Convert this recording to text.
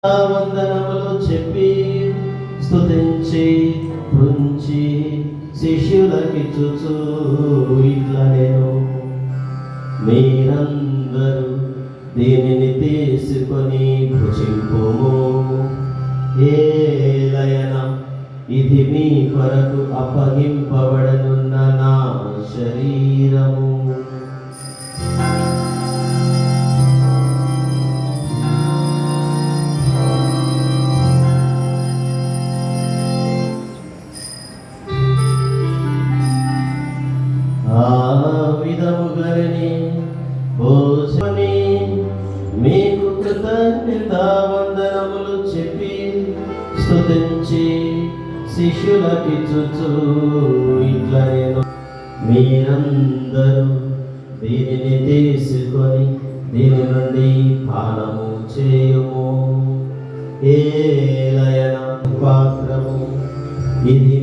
వందనములు చెప్పి స్తుతించి పృంచి శిష్యులకిచ్చుచు ఇట్లా నేను మీరందరూ దీనిని తీసుకొని భుజింపుము, ఏలయన ఇది మీ కొరకు అప్పగింపబడనున్న నా శరీరము. ఆ విధముగానే భోజని మీకు కృతజ్ఞత వందనములు చెప్పి స్తుతించి శిష్యులకిచ్చుచు ఇట్లా నేను మీరందరూ దీనిని తీసుకొని దీని నుండి పానము చేయుము, ఏలయన పాత్రము ఇది